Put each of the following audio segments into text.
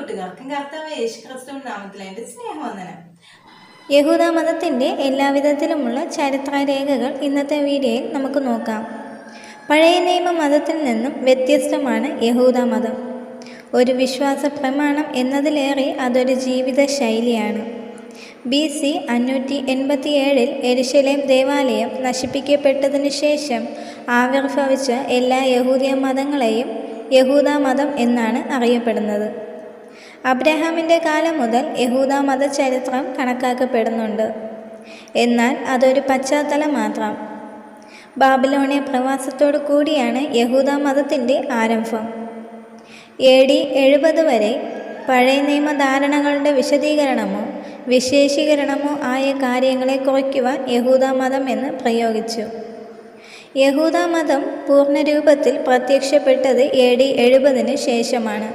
കൂട്ടുകാർക്കും കർത്താവ് യേശുക്രിസ്തുവിന്റെ നാമത്തിൽ എൻ്റെ സ്നേഹവന്ദനം. യഹൂദ മതത്തിൻ്റെ എല്ലാവിധത്തിലുമുള്ള ചരിത്രരേഖകൾ ഇന്നത്തെ വീഡിയോയിൽ നമുക്ക് നോക്കാം. പഴയ നിയമ മതത്തിൽ നിന്നും വ്യത്യസ്തമാണ് യഹൂദ മതം. ഒരു വിശ്വാസ പ്രമാണം എന്നതിലേറെ അതൊരു ജീവിത ശൈലിയാണ്. BC 587 യെരുശലേം ദേവാലയം നശിപ്പിക്കപ്പെട്ടതിനു ശേഷം ആവിർഭവിച്ച എല്ലാ യഹൂദിയ മതങ്ങളെയും യഹൂദ മതം എന്നാണ് അറിയപ്പെടുന്നത്. അബ്രഹാമിൻ്റെ കാലം മുതൽ യഹൂദ മത ചരിത്രം കണക്കാക്കപ്പെടുന്നുണ്ട്. എന്നാൽ അതൊരു പശ്ചാത്തലം മാത്രം. ബാബിലോണിയ പ്രവാസത്തോടു കൂടിയാണ് യഹൂദ മതത്തിൻ്റെ ആരംഭം. AD 70 വരെ പഴയ നിയമധാരണകളുടെ വിശദീകരണമോ വിശേഷീകരണമോ ആയ കാര്യങ്ങളെ കുറിക്കുവാൻ യഹൂദ മതം എന്ന് പ്രയോഗിച്ചു. യഹൂദ മതം പൂർണ്ണരൂപത്തിൽ പ്രത്യക്ഷപ്പെട്ടത് AD 70 ശേഷമാണ്.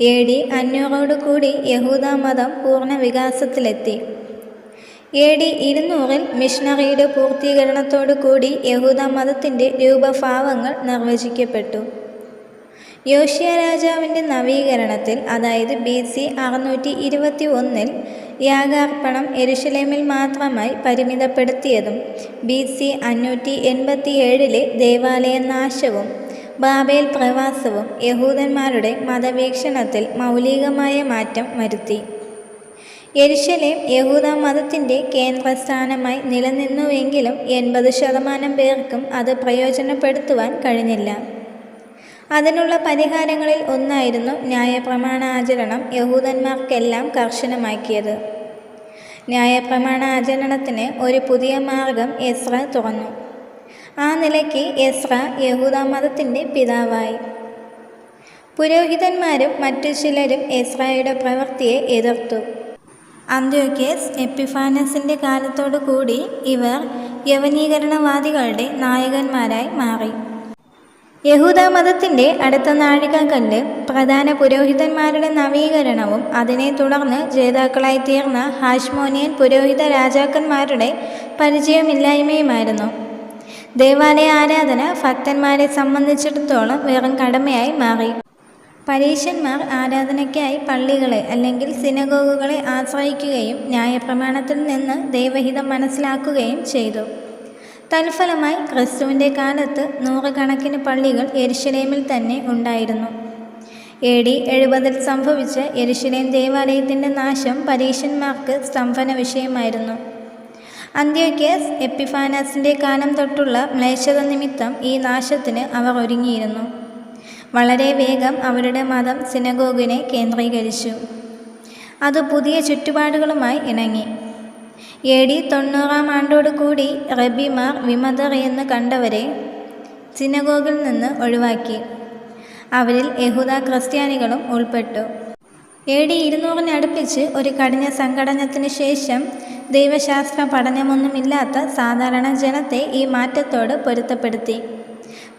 AD 500 കൂടി യഹൂദ മതം പൂർണ്ണ വികാസത്തിലെത്തി. AD 200 മിഷണറിയുടെ പൂർത്തീകരണത്തോടു കൂടി യഹൂദ മതത്തിൻ്റെ രൂപഭാവങ്ങൾ നിർവചിക്കപ്പെട്ടു. യോശിയ രാജാവിൻ്റെ നവീകരണത്തിൽ, അതായത് BC 621 യാഗാർപ്പണം യെരുശലേമിൽ മാത്രമായി പരിമിതപ്പെടുത്തിയതും BC 587 ദേവാലയ നാശവും ബാബേൽ പ്രവാസവും യഹൂദന്മാരുടെ മതവീക്ഷണത്തിൽ മൗലികമായ മാറ്റം വരുത്തി. യെരുശലേം യഹൂദ മതത്തിൻ്റെ കേന്ദ്രസ്ഥാനമായി നിലനിന്നുവെങ്കിലും 80% പേർക്കും അത് പ്രയോജനപ്പെടുത്തുവാൻ കഴിഞ്ഞില്ല. അതിനുള്ള പരിഹാരങ്ങളിൽ ഒന്നായിരുന്നു ന്യായപ്രമാണാചരണം യഹൂദന്മാർക്കെല്ലാം കർശനമാക്കിയത്. ന്യായപ്രമാണാചരണത്തിന് ഒരു പുതിയ മാർഗം എസ്ര തുറന്നു. ആ നിലയ്ക്ക് എസ്ര യഹൂദ മതത്തിൻ്റെ പിതാവായി. പുരോഹിതന്മാരും മറ്റു ചിലരും എസ്രയുടെ പ്രവൃത്തിയെ എതിർത്തു. അന്ത്യോക്യസ് എപ്പിഫാനസിൻ്റെ കാലത്തോടു കൂടി ഇവർ യവനീകരണവാദികളുടെ നായകന്മാരായി മാറി. യഹൂദ മതത്തിൻ്റെ അടുത്ത നാഴികക്കല്ല് പ്രധാന പുരോഹിതന്മാരുടെ നവീകരണവും അതിനെ തുടർന്ന് ജേതാക്കളായി തീർന്ന ഹാഷ്മോനിയൻ പുരോഹിത രാജാക്കന്മാരുടെ പരിചയമില്ലായ്മയുമായിരുന്നു. ദേവാലയ ആരാധന ഭക്തന്മാരെ സംബന്ധിച്ചിടത്തോളം വെറും കടമയായി മാറി. പരീശന്മാർ ആരാധനയ്ക്കായി പള്ളികളെ അല്ലെങ്കിൽ സിനഗോഗുകളെ ആശ്രയിക്കുകയും ന്യായപ്രമാണത്തിൽ നിന്ന് ദൈവഹിതം മനസ്സിലാക്കുകയും ചെയ്തു. തൽഫലമായി ക്രിസ്തുവിൻ്റെ കാലത്ത് നൂറുകണക്കിന് പള്ളികൾ യെരുശലേമിൽ തന്നെ ഉണ്ടായിരുന്നു. AD 70 സംഭവിച്ച യെരുശലേം ദേവാലയത്തിൻ്റെ നാശം പരീശന്മാർക്ക് സ്തംഭന വിഷയമായിരുന്നു. അന്ത്യോക്യസ് എപ്പിഫാനസിൻ്റെ കാലം തൊട്ടുള്ള മ്ലേച്ഛത നിമിത്തം ഈ നാശത്തിന് അവർ ഒരുങ്ങിയിരുന്നു. വളരെ വേഗം അവരുടെ മതം സിനഗോഗിനെ കേന്ദ്രീകരിച്ചു. അത് പുതിയ ചുറ്റുപാടുകളുമായി ഇണങ്ങി. AD 90 കൂടി റബിമാർ വിമതർ എന്ന് കണ്ടവരെ സിനഗോഗിൽ നിന്ന് ഒഴിവാക്കി. അവരിൽ യഹൂദ ക്രിസ്ത്യാനികളും ഉൾപ്പെട്ടു. AD 200 അടുപ്പിച്ച് ഒരു കഠിന സംഘടനത്തിന് ശേഷം ദൈവശാസ്ത്ര പഠനമൊന്നുമില്ലാത്ത സാധാരണ ജനത്തെ ഈ മാറ്റത്തോട് പൊരുത്തപ്പെടുത്തി.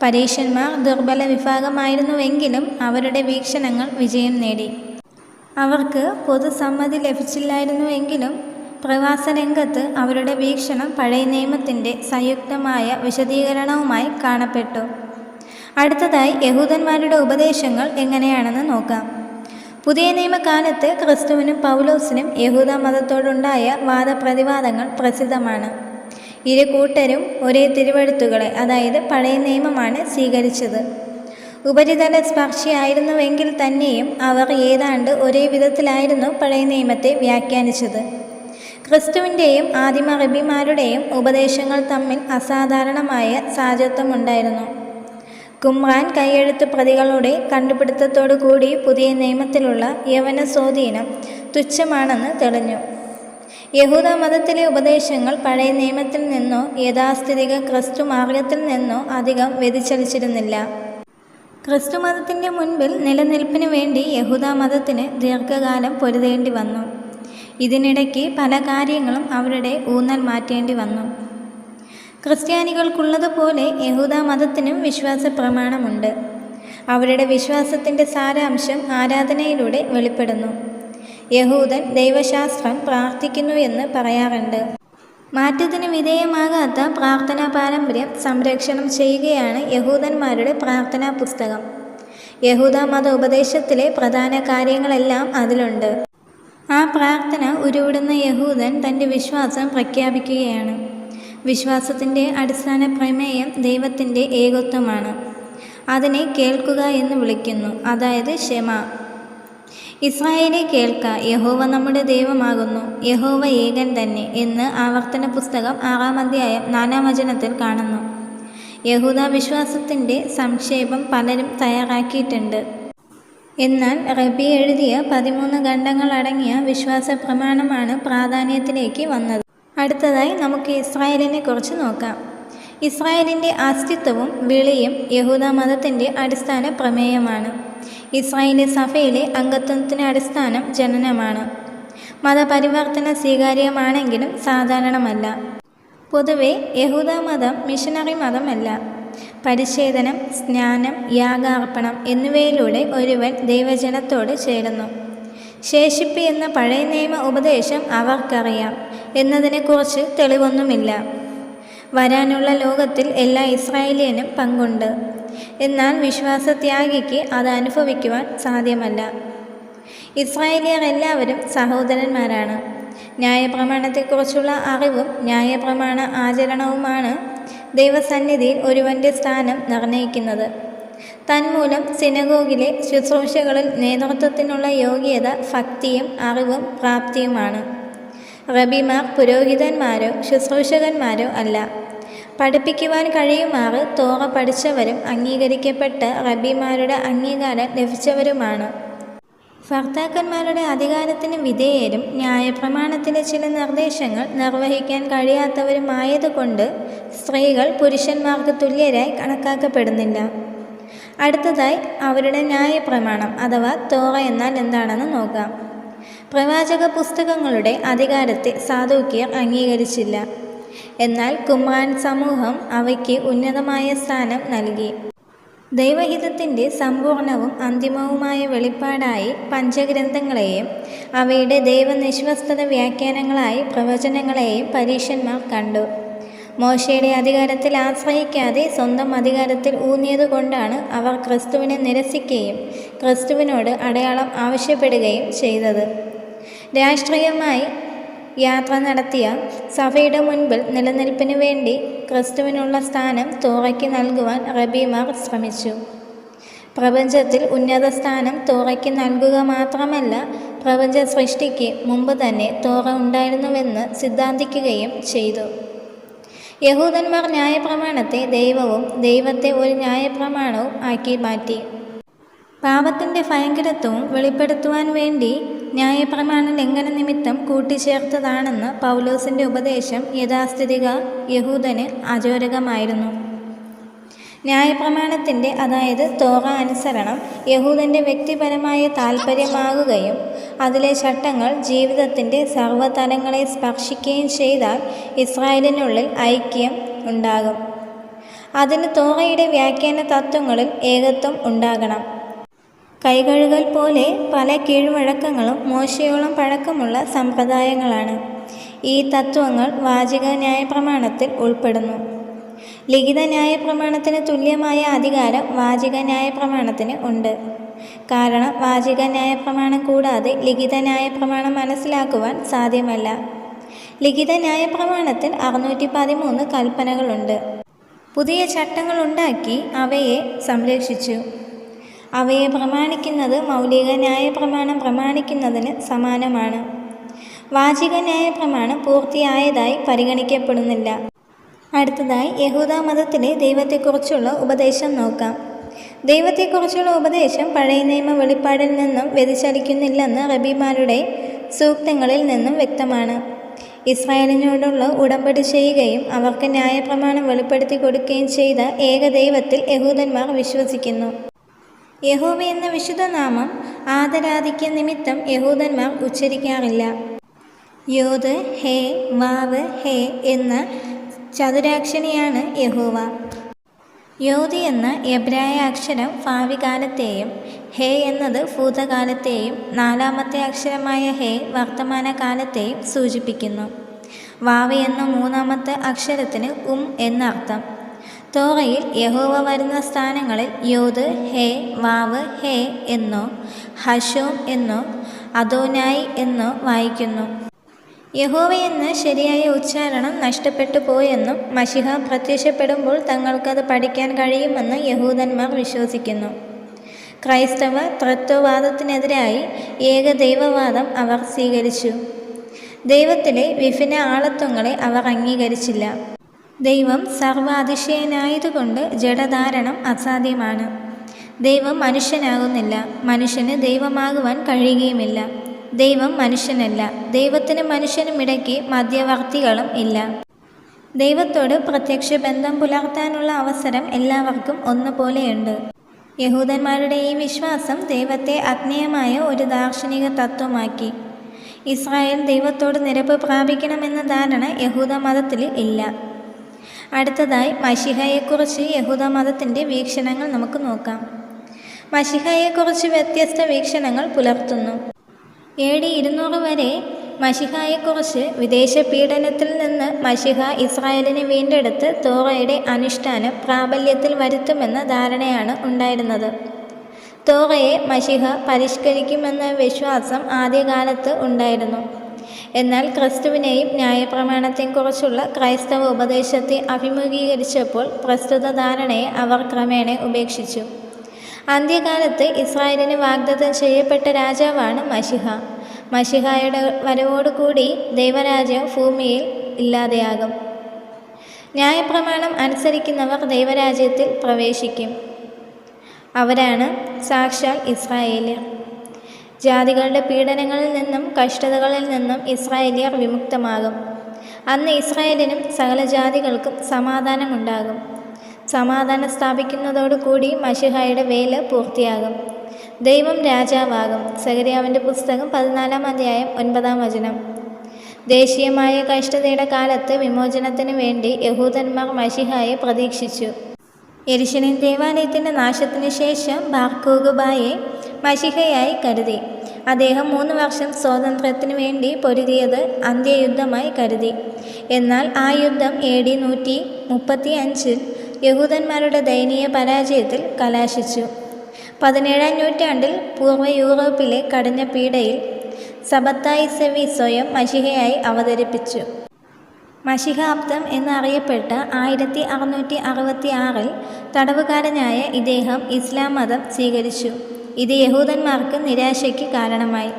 പരീശന്മാർ ദുർബല വിഭാഗമായിരുന്നുവെങ്കിലും അവരുടെ വീക്ഷണങ്ങൾ വിജയം നേടി. അവർക്ക് പൊതുസമ്മതി ലഭിച്ചില്ലായിരുന്നുവെങ്കിലും പ്രവാസരംഗത്ത് അവരുടെ വീക്ഷണം പഴയ നിയമത്തിൻ്റെ സംയുക്തമായ വിശദീകരണവുമായി കാണപ്പെട്ടു. അടുത്തതായി യഹൂദന്മാരുടെ ഉപദേശങ്ങൾ എങ്ങനെയാണെന്ന് നോക്കാം. പുതിയ നിയമകാലത്ത് ക്രിസ്തുവിനും പൗലോസിനും യഹൂദ മതത്തോടുണ്ടായ വാദപ്രതിവാദങ്ങൾ പ്രസിദ്ധമാണ്. ഇരു കൂട്ടരും ഒരേ തിരുവെഴുത്തുകളെ, അതായത് പഴയ നിയമമാണ് സ്വീകരിച്ചത്. ഉപരിതല സ്പർശിയായിരുന്നുവെങ്കിൽ തന്നെയും അവർ ഏതാണ്ട് ഒരേ വിധത്തിലായിരുന്നു പഴയ നിയമത്തെ വ്യാഖ്യാനിച്ചത്. ക്രിസ്തുവിൻ്റെയും ആദിമ റബിമാരുടെയും ഉപദേശങ്ങൾ തമ്മിൽ അസാധാരണമായ സാജത്വമുണ്ടായിരുന്നു. കുമ്രാൻ കൈയെഴുത്ത് പ്രതികളുടെ കണ്ടുപിടുത്തത്തോടു കൂടി പുതിയ നിയമത്തിലുള്ള യവന സ്വാധീനം തുച്ഛമാണെന്ന് തെളിഞ്ഞു. യഹൂദ മതത്തിലെ ഉപദേശങ്ങൾ പഴയ നിയമത്തിൽ നിന്നോ യഥാസ്ഥിതിക ക്രിസ്തു മാർഗത്തിൽ നിന്നോ അധികം വ്യതിചലിച്ചിരുന്നില്ല. ക്രിസ്തു മതത്തിൻ്റെ മുൻപിൽ നിലനിൽപ്പിനു വേണ്ടി യഹൂദ മതത്തിന് ദീർഘകാലം പൊരുതേണ്ടി വന്നു. ഇതിനിടയ്ക്ക് പല കാര്യങ്ങളും അവരുടെ ഊന്നൽ മാറ്റേണ്ടി വന്നു. ക്രിസ്ത്യാനികൾക്കുള്ളതുപോലെ യഹൂദ മതത്തിനും വിശ്വാസ പ്രമാണമുണ്ട്. അവരുടെ വിശ്വാസത്തിൻ്റെ സാരാംശം ആരാധനയിലൂടെ വെളിപ്പെടുന്നു. യഹൂദൻ ദൈവശാസ്ത്രം പ്രാർത്ഥിക്കുന്നു എന്ന് പറയാറുണ്ട്. മാറ്റത്തിന് വിധേയമാകാത്ത പ്രാർത്ഥനാ പാരമ്പര്യം സംരക്ഷണം ചെയ്യുകയാണ് യഹൂദന്മാരുടെ പ്രാർത്ഥനാ പുസ്തകം. യഹൂദ മത ഉപദേശത്തിലെ പ്രധാന കാര്യങ്ങളെല്ലാം അതിലുണ്ട്. ആ പ്രാർത്ഥന ഉരുവിടുന്ന യഹൂദൻ തൻ്റെ വിശ്വാസം പ്രഖ്യാപിക്കുകയാണ്. വിശ്വാസത്തിൻ്റെ അടിസ്ഥാന പ്രമേയം ദൈവത്തിൻ്റെ ഏകത്വമാണ്. അതിനെ കേൾക്കുക എന്ന് വിളിക്കുന്നു, അതായത് ഷെമ. ഇസ്രായേലേ കേൾക്ക, യഹോവ നമ്മുടെ ദൈവമാകുന്നു, യഹോവ ഏകൻ തന്നെ എന്ന് ആവർത്തന പുസ്തകം 6-ാം അധ്യായം 4-ാം വചനത്തിൽ കാണുന്നു. യഹൂദ വിശ്വാസത്തിൻ്റെ സംക്ഷേപം പലരും തയ്യാറാക്കിയിട്ടുണ്ട്. എന്നാൽ റബി എഴുതിയ 13 ഖണ്ഡങ്ങളടങ്ങിയ വിശ്വാസ പ്രമാണമാണ് പ്രാധാന്യത്തിലേക്ക് വന്നത്. അടുത്തതായി നമുക്ക് ഇസ്രായേലിനെ കുറിച്ച് നോക്കാം. ഇസ്രായേലിൻ്റെ അസ്തിത്വവും വിളിയും യഹൂദ മതത്തിൻ്റെ അടിസ്ഥാന പ്രമേയമാണ്. ഇസ്രായേലി സഭയിലെ അംഗത്വത്തിന് അടിസ്ഥാനം ജനനമാണ്. മതപരിവർത്തന സ്വീകാര്യമാണെങ്കിലും സാധാരണമല്ല. പൊതുവെ യഹൂദ മതം മിഷനറി മതമല്ല. പരിച്ഛേദനം, സ്നാനം, യാഗാർപ്പണം എന്നിവയിലൂടെ ഒരുവൻ ദൈവജനത്തോട് ചേരുന്നു. ശേഷിപ്പ് എന്ന പഴയ നിയമ ഉപദേശം അവർക്കറിയാം എന്നതിനെക്കുറിച്ച് തെളിവൊന്നുമില്ല. വരാനുള്ള ലോകത്തിൽ എല്ലാ ഇസ്രായേലിയനും പങ്കുണ്ട്. എന്നാൽ വിശ്വാസത്യാഗിക്ക് അത് അനുഭവിക്കുവാൻ സാധ്യമല്ല. ഇസ്രായേലിയർ എല്ലാവരും സഹോദരന്മാരാണ്. ന്യായപ്രമാണത്തെക്കുറിച്ചുള്ള അറിവും ന്യായപ്രമാണ ആചരണവുമാണ് ദൈവസന്നിധിയിൽ ഒരുവൻ്റെ സ്ഥാനം നിർണയിക്കുന്നത്. തന്മൂലം സിനഗോഗിലെ ശുശ്രൂഷകളിൽ നേതൃത്വത്തിനുള്ള യോഗ്യത ഭക്തിയും അറിവും പ്രാപ്തിയുമാണ്. റബിമാർ പുരോഹിതന്മാരോ ശുശ്രൂഷകന്മാരോ അല്ല. പഠിപ്പിക്കുവാൻ കഴിയുമാറ് തോറ പഠിച്ചവരും അംഗീകരിക്കപ്പെട്ട റബിമാരുടെ അംഗീകാരം ലഭിച്ചവരുമാണ്. ഭർത്താക്കന്മാരുടെ അധികാരത്തിന് വിധേയരും ന്യായപ്രമാണത്തിലെ ചില നിർദ്ദേശങ്ങൾ നിർവഹിക്കാൻ കഴിയാത്തവരുമായതുകൊണ്ട് സ്ത്രീകൾ പുരുഷന്മാർക്ക് തുല്യരായി കണക്കാക്കപ്പെടുന്നില്ല. അടുത്തതായി അവരുടെ ന്യായപ്രമാണം അഥവാ തോറ എന്നാൽ എന്താണെന്ന് നോക്കാം. പ്രവാചക പുസ്തകങ്ങളുടെ അധികാരത്തെ സാദൂക്യർ അംഗീകരിച്ചില്ല. എന്നാൽ കുമ്രാൻ സമൂഹം അവയ്ക്ക് ഉന്നതമായ സ്ഥാനം നൽകി. ദൈവഹിതത്തിൻ്റെ സമ്പൂർണവും അന്തിമവുമായ വെളിപ്പാടായി പഞ്ചഗ്രന്ഥങ്ങളെയും അവയുടെ ദൈവനിശ്വസ്തത വ്യാഖ്യാനങ്ങളായി പ്രവചനങ്ങളെയും പരീശന്മാർ കണ്ടു. മോശയുടെ അധികാരത്തിൽ ആശ്രയിക്കാതെ സ്വന്തം അധികാരത്തിൽ ഊന്നിയതുകൊണ്ടാണ് അവർ ക്രിസ്തുവിനെ നിരസിക്കുകയും ക്രിസ്തുവിനോട് അടയാളം ആവശ്യപ്പെടുകയും ചെയ്തത്. രാഷ്ട്രീയമായി യാത്ര നടത്തിയ സഭയുടെ മുൻപിൽ നിലനിൽപ്പിനു വേണ്ടി ക്രിസ്തുവിനുള്ള സ്ഥാനം തോറയ്ക്ക് നൽകുവാൻ റബിമാർ ശ്രമിച്ചു. പ്രപഞ്ചത്തിൽ ഉന്നത സ്ഥാനം തോറയ്ക്ക് നൽകുക മാത്രമല്ല, പ്രപഞ്ച സൃഷ്ടിക്ക് മുമ്പ് തന്നെ തോറ ഉണ്ടായിരുന്നുവെന്ന് സിദ്ധാന്തിക്കുകയും ചെയ്തു. യഹൂദന്മാർ ന്യായപ്രമാണത്തെ ദൈവവും ദൈവത്തെ ഒരു ന്യായപ്രമാണവും ആക്കി മാറ്റി. പാപത്തിൻ്റെ ഭയങ്കരത്വവും വെളിപ്പെടുത്തുവാൻ വേണ്ടി ന്യായപ്രമാണ ലംഘന നിമിത്തം കൂട്ടിച്ചേർത്തതാണെന്ന് പൗലോസിൻ്റെ ഉപദേശം യഥാസ്ഥിതിക യഹൂദന് അചോരകമായിരുന്നു. ന്യായപ്രമാണത്തിൻ്റെ അതായത് തോറ അനുസരണം യഹൂദൻ്റെ വ്യക്തിപരമായ താൽപ്പര്യമാകുകയും അതിലെ ചട്ടങ്ങൾ ജീവിതത്തിൻ്റെ സർവ്വതലങ്ങളെ സ്പർശിക്കുകയും ചെയ്താൽ ഇസ്രായേലിനുള്ളിൽ ഐക്യം ഉണ്ടാകും. അതിന് തോറയുടെ വ്യാഖ്യാന തത്വങ്ങളിൽ ഏകത്വം ഉണ്ടാകണം. കൈകഴുകൽ പോലെ പല കീഴ്വഴക്കങ്ങളും മോശയോളം പഴക്കമുള്ള സമ്പ്രദായങ്ങളാണ്. ഈ തത്വങ്ങൾ വാചിക ന്യായപ്രമാണത്തിൽ ഉൾപ്പെടുന്നു. ലിഖിത ന്യായപ്രമാണത്തിന് തുല്യമായ അധികാരം വാചിക ന്യായപ്രമാണത്തിന് ഉണ്ട്. കാരണം വാചിക ന്യായപ്രമാണം കൂടാതെ ലിഖിത ന്യായപ്രമാണം മനസ്സിലാക്കുവാൻ സാധ്യമല്ല. ലിഖിത ന്യായപ്രമാണത്തിൽ 613 കൽപ്പനകളുണ്ട്. പുതിയ ചട്ടങ്ങളുണ്ടാക്കി അവയെ സംരക്ഷിച്ചു. അവയെ പ്രമാണിക്കുന്നത് മൗലിക ന്യായപ്രമാണം പ്രമാണിക്കുന്നതിന് സമാനമാണ്. വാചിക ന്യായപ്രമാണം പൂർത്തിയായതായി പരിഗണിക്കപ്പെടുന്നില്ല. അടുത്തതായി യഹൂദ മതത്തിലെ ദൈവത്തെക്കുറിച്ചുള്ള ഉപദേശം നോക്കാം. ദൈവത്തെക്കുറിച്ചുള്ള ഉപദേശം പഴയ നിയമ വെളിപ്പാടിൽ നിന്നും വ്യതിചലിക്കുന്നില്ലെന്ന് റബിമാരുടെ സൂക്തങ്ങളിൽ നിന്നും വ്യക്തമാണ്. ഇസ്രായേലിനോടുള്ള ഉടമ്പടി ചെയ്യുകയും അവർക്ക് ന്യായപ്രമാണം വെളിപ്പെടുത്തി കൊടുക്കുകയും ചെയ്ത ഏകദൈവത്തിൽ യഹൂദന്മാർ വിശ്വസിക്കുന്നു. യഹോവ എന്ന വിശുദ്ധനാമം ആദരാധിക്യ നിമിത്തം യഹൂദന്മാർ ഉച്ചരിക്കാറില്ല. യോദ്, ഹേ, വാവ്, ഹേ എന്ന ചതുരാക്ഷരിയാണ് യഹോവ. യോദ് എന്ന എബ്രായ അക്ഷരം ഭാവികാലത്തെയും ഹേ എന്നത് ഭൂതകാലത്തെയും 4ാമത്തെ അക്ഷരമായ ഹേ വർത്തമാനകാലത്തെയും സൂചിപ്പിക്കുന്നു. വാവ് എന്ന 3ാമത്തെ അക്ഷരത്തിന് എന്നർത്ഥം. തോറയിൽ യഹോവ വരുന്ന സ്ഥാനങ്ങളിൽ യോദ് ഹേ വാവ് ഹേ എന്നോ ഹഷോം എന്നോ അദോനായി എന്നോ വായിക്കുന്നു. യഹോവയെന്ന് ശരിയായ ഉച്ചാരണം നഷ്ടപ്പെട്ടു പോയെന്നും മശിഹ പ്രത്യക്ഷപ്പെടുമ്പോൾ തങ്ങൾക്കത് പഠിക്കാൻ കഴിയുമെന്ന് യഹൂദന്മാർ വിശ്വസിക്കുന്നു. ക്രൈസ്തവ ത്രിത്വവാദത്തിനെതിരായി ഏകദൈവവാദം അവർ സ്വീകരിച്ചു. ദൈവത്തിലെ വിഭിന്ന ആളത്വങ്ങളെ അവർ അംഗീകരിച്ചില്ല. ദൈവം സർവാതിശയനായതുകൊണ്ട് ജഡധാരണം അസാധ്യമാണ്. ദൈവം മനുഷ്യനാകുന്നില്ല, മനുഷ്യന് ദൈവമാകുവാൻ കഴിയുകയുമില്ല. ദൈവം മനുഷ്യനല്ല, ദൈവത്തിനും മനുഷ്യനും ഇടയ്ക്ക് മധ്യവർത്തികളും ഇല്ല. ദൈവത്തോട് പ്രത്യക്ഷ ബന്ധം പുലർത്താനുള്ള അവസരം എല്ലാവർക്കും ഒന്നുപോലെയുണ്ട്. യഹൂദന്മാരുടെ ഈ വിശ്വാസം ദൈവത്തെ അജ്ഞേയമായ ഒരു ദാർശനിക തത്വമാക്കി. ഇസ്രായേൽ ദൈവത്തോട് നിരപ്പ് പ്രാപിക്കണമെന്ന ധാരണ യഹൂദ മതത്തിൽ ഇല്ല. അടുത്തതായി മശിഹയെക്കുറിച്ച് യഹൂദ മതത്തിൻ്റെ വീക്ഷണങ്ങൾ നമുക്ക് നോക്കാം. മശിഹയെക്കുറിച്ച് വ്യത്യസ്ത വീക്ഷണങ്ങൾ പുലർത്തുന്നു. AD 200 വരെ മശിഹയെക്കുറിച്ച് വിദേശ പീഡനത്തിൽ നിന്ന് മശിഹ ഇസ്രായേലിനെ വീണ്ടെടുത്ത് തോറയുടെ അനുഷ്ഠാനം പ്രാബല്യത്തിൽ വരുത്തുമെന്ന ധാരണയാണ് ഉണ്ടായിരുന്നത്. തോറയെ മശിഹ പരിഷ്കരിക്കുമെന്ന വിശ്വാസം ആദ്യകാലത്ത് ഉണ്ടായിരുന്നു. എന്നാൽ ക്രിസ്തുവിനെയും ന്യായപ്രമാണത്തെക്കുറിച്ചുള്ള ക്രൈസ്തവ ഉപദേശത്തെ അഭിമുഖീകരിച്ചപ്പോൾ പ്രസ്തുത ധാരണയെ അവർ ക്രമേണ ഉപേക്ഷിച്ചു. അന്ത്യകാലത്ത് ഇസ്രായേലിന് വാഗ്ദത്തം ചെയ്യപ്പെട്ട രാജാവാണ് മശിഹ. മശിഹയുടെ വരവോടുകൂടി ദൈവരാജ്യം ഭൂമിയിൽ ഇല്ലാതെയാകും. ന്യായപ്രമാണം അനുസരിക്കുന്നവർ ദൈവരാജ്യത്തിൽ പ്രവേശിക്കും. അവരാണ് സാക്ഷാൽ ഇസ്രായേല്യർ. ജാതികളുടെ പീഡനങ്ങളിൽ നിന്നും കഷ്ടതകളിൽ നിന്നും ഇസ്രായേല്യർ വിമുക്തമാകും. അന്ന് ഇസ്രായേലിനും സകല ജാതികൾക്കും സമാധാനമുണ്ടാകും. സമാധാനം സ്ഥാപിക്കുന്നതോടുകൂടി മശിഹയുടെ വേല പൂർത്തിയാകും. ദൈവം രാജാവാകും. സെഖര്യാവിൻ്റെ പുസ്തകം 14-ാം അധ്യായം 9-ാം വചനം. ദേശീയമായ കഷ്ടതയുടെ കാലത്ത് വിമോചനത്തിന് വേണ്ടി യഹൂദന്മാർ മശിഹയെ പ്രതീക്ഷിച്ചു. യെരുശലേം ദേവാലയത്തിൻ്റെ നാശത്തിന് ശേഷം ബാർക്കോഗ്ബായെ മശിഹയായി കരുതി. അദ്ദേഹം 3 വർഷം സ്വാതന്ത്ര്യത്തിനു വേണ്ടി പൊരുതിയത് അന്ത്യയുദ്ധമായി കരുതി. എന്നാൽ ആ യുദ്ധം AD 135 യഹൂദന്മാരുടെ ദയനീയ പരാജയത്തിൽ കലാശിച്ചു. 17-ാം നൂറ്റാണ്ടിൽ പൂർവ്വ യൂറോപ്പിലെ കഠിന പീഡയിൽ സബത്തായി സെവി സ്വയം മശിഹയായി അവതരിപ്പിച്ചു. മശിഹാബ്ദം എന്നറിയപ്പെട്ട 1666 തടവുകാരനായ ഇദ്ദേഹം ഇസ്ലാം മതം സ്വീകരിച്ചു. ഇത് യഹൂദന്മാർക്ക് നിരാശയ്ക്ക് കാരണമായി.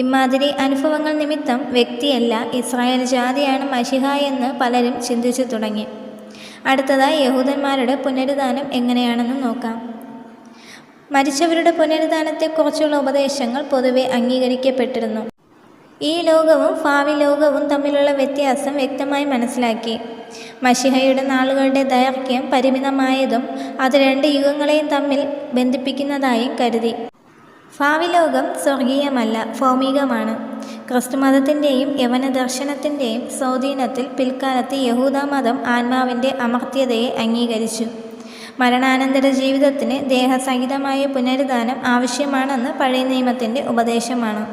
ഇമാതിരി അനുഭവങ്ങൾ നിമിത്തം വ്യക്തിയല്ല, ഇസ്രായേൽ ജാതിയാണ് മശിഹ എന്ന് പലരും ചിന്തിച്ചു തുടങ്ങി. അടുത്തതായി യഹൂദന്മാരുടെ പുനരുദ്ധാനം എങ്ങനെയാണെന്ന് നോക്കാം. മരിച്ചവരുടെ പുനരുദ്ധാനത്തെക്കുറിച്ചുള്ള ഉപദേശങ്ങൾ പൊതുവെ അംഗീകരിക്കപ്പെട്ടിരുന്നു. ഈ ലോകവും ഭാവി ലോകവും തമ്മിലുള്ള വ്യത്യാസം വ്യക്തമായി മനസ്സിലാക്കി. മശിഹയുടെ നാളുകളുടെ ദൈർഘ്യം പരിമിതമായതും അത് 2 യുഗങ്ങളെയും തമ്മിൽ ബന്ധിപ്പിക്കുന്നതായും കരുതി. ഭാവി ലോകം സ്വർഗീയമല്ല, ഭൗമികമാണ്. ക്രിസ്തുമതത്തിൻ്റെയും യവന ദർശനത്തിൻ്റെയും സ്വാധീനത്തിൽ പിൽക്കാലത്ത് യഹൂദമതം ആത്മാവിൻ്റെ അമർത്യതയെ അംഗീകരിച്ചു. മരണാനന്തര ജീവിതത്തിന് ദേഹസഹിതമായ പുനരുദ്ധാനം ആവശ്യമാണെന്ന് പഴയ നിയമത്തിൻ്റെ ഉപദേശമാണ്.